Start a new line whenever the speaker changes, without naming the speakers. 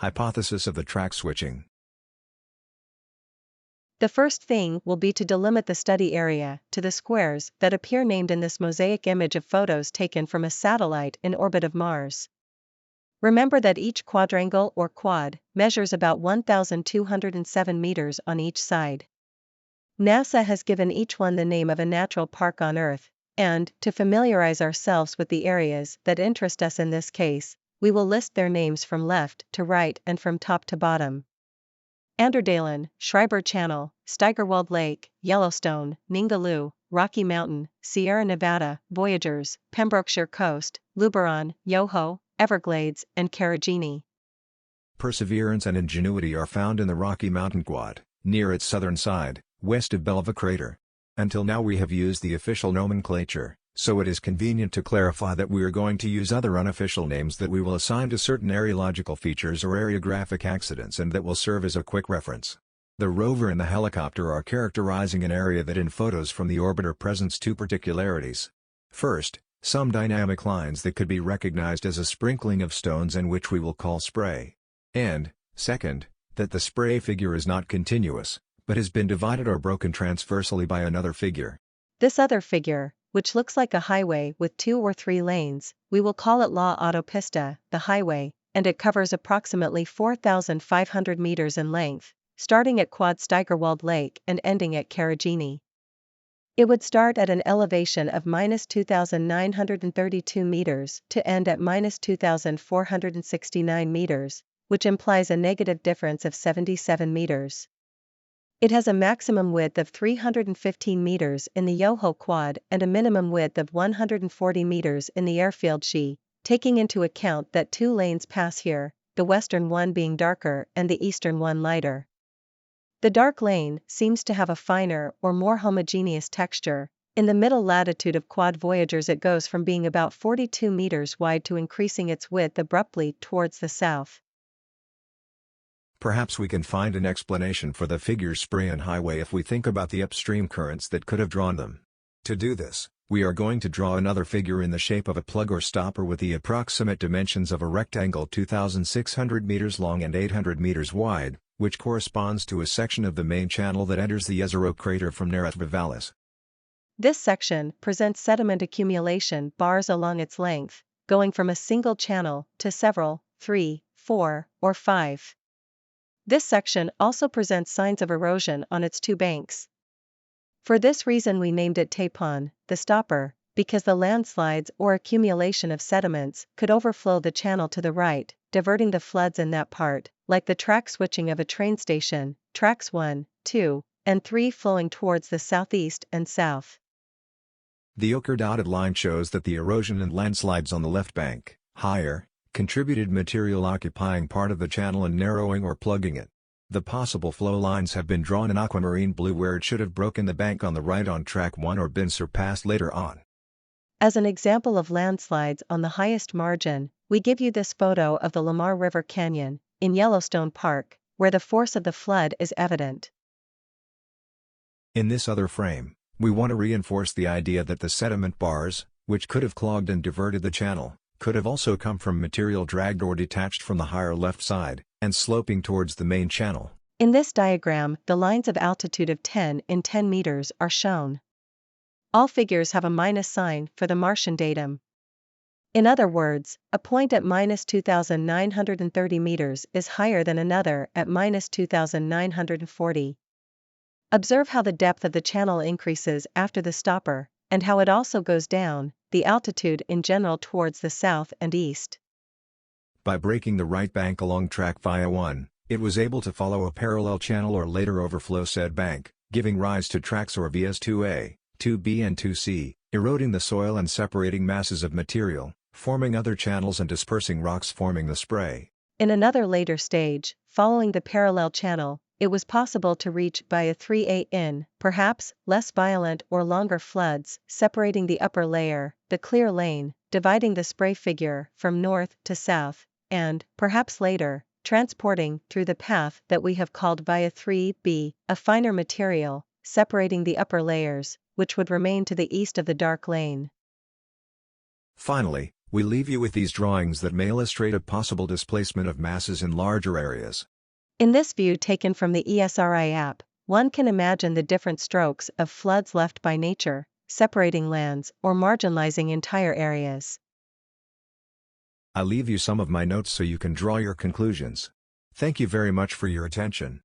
Hypothesis of the track switching.
The first thing will be to delimit the study area to the squares that appear named in this mosaic image of photos taken from a satellite in orbit of Mars. Remember that each quadrangle or quad measures about 1,207 meters on each side. NASA has given each one the name of a natural park on Earth, and, to familiarize ourselves with the areas that interest us in this case, we will list their names from left to right and from top to bottom. Anderdalen, Schreiber Channel, Steigerwald Lake, Yellowstone, Ningaloo, Rocky Mountain, Sierra Nevada, Voyagers, Pembrokeshire Coast, Luberon, Yoho, Everglades, and Carragini.
Perseverance and Ingenuity are found in the Rocky Mountain Quad, near its southern side, west of Belva Crater. Until now we have used the official nomenclature, so it is convenient to clarify that we are going to use other unofficial names that we will assign to certain areological features or areographic accidents and that will serve as a quick reference. The rover and the helicopter are characterizing an area that in photos from the orbiter presents two particularities. First, some dynamic lines that could be recognized as a sprinkling of stones and which we will call spray. And, second, that the spray figure is not continuous, but has been divided or broken transversely by another figure.
This other figure, which looks like a highway with 2 or 3 lanes, we will call it La Autopista, the highway, and it covers approximately 4,500 meters in length, starting at Quad Steigerwald Lake and ending at Carragini. It would start at an elevation of -2,932 meters to end at -2,469 meters, which implies a negative difference of 77 meters. It has a maximum width of 315 meters in the Yoho Quad and a minimum width of 140 meters in the airfield Xi, taking into account that 2 lanes pass here, the western one being darker and the eastern one lighter. The dark lane seems to have a finer or more homogeneous texture. In the middle latitude of Quad Voyagers it goes from being about 42 meters wide to increasing its width abruptly towards the south.
Perhaps we can find an explanation for the figures spray and highway if we think about the upstream currents that could have drawn them. To do this, we are going to draw another figure in the shape of a plug or stopper with the approximate dimensions of a rectangle 2,600 meters long and 800 meters wide, which corresponds to a section of the main channel that enters the Jezero crater from Neretva Vallis.
This section presents sediment accumulation bars along its length, going from a single channel to several, 3, 4, or 5. This section also presents signs of erosion on its 2 banks. For this reason we named it Tapon, the stopper, because the landslides or accumulation of sediments could overflow the channel to the right, diverting the floods in that part, like the track switching of a train station, tracks 1, 2, and 3 flowing towards the southeast and south.
The ochre dotted line shows that the erosion and landslides on the left bank, higher, contributed material occupying part of the channel and narrowing or plugging it. The possible flow lines have been drawn in aquamarine blue where it should have broken the bank on the right on track 1 or been surpassed later on.
As an example of landslides on the highest margin, we give you this photo of the Lamar River Canyon, in Yellowstone Park, where the force of the flood is evident.
In this other frame, we want to reinforce the idea that the sediment bars, which could have clogged and diverted the channel, could have also come from material dragged or detached from the higher left side, and sloping towards the main channel.
In this diagram, the lines of altitude of 10 in 10 meters are shown. All figures have a minus sign for the Martian datum. In other words, a point at -2,930 meters is higher than another at -2,940. Observe how the depth of the channel increases after the stopper, and how it also goes down, the altitude in general towards the south and east.
By breaking the right bank along track via 1, it was able to follow a parallel channel or later overflow said bank, giving rise to tracks or vias 2A, 2B and 2C, eroding the soil and separating masses of material, forming other channels and dispersing rocks forming the spray.
In another later stage, following the parallel channel, it was possible to reach by a 3A in, perhaps, less violent or longer floods, separating the upper layer, the clear lane, dividing the spray figure from north to south, and, perhaps later, transporting through the path that we have called via 3B, a finer material, separating the upper layers, which would remain to the east of the dark lane.
Finally, We leave you with these drawings that may illustrate a possible displacement of masses in larger areas.
In this view taken from the ESRI app, one can imagine the different strokes of floods left by nature, separating lands or marginalizing entire areas.
I leave you some of my notes so you can draw your conclusions. Thank you very much for your attention.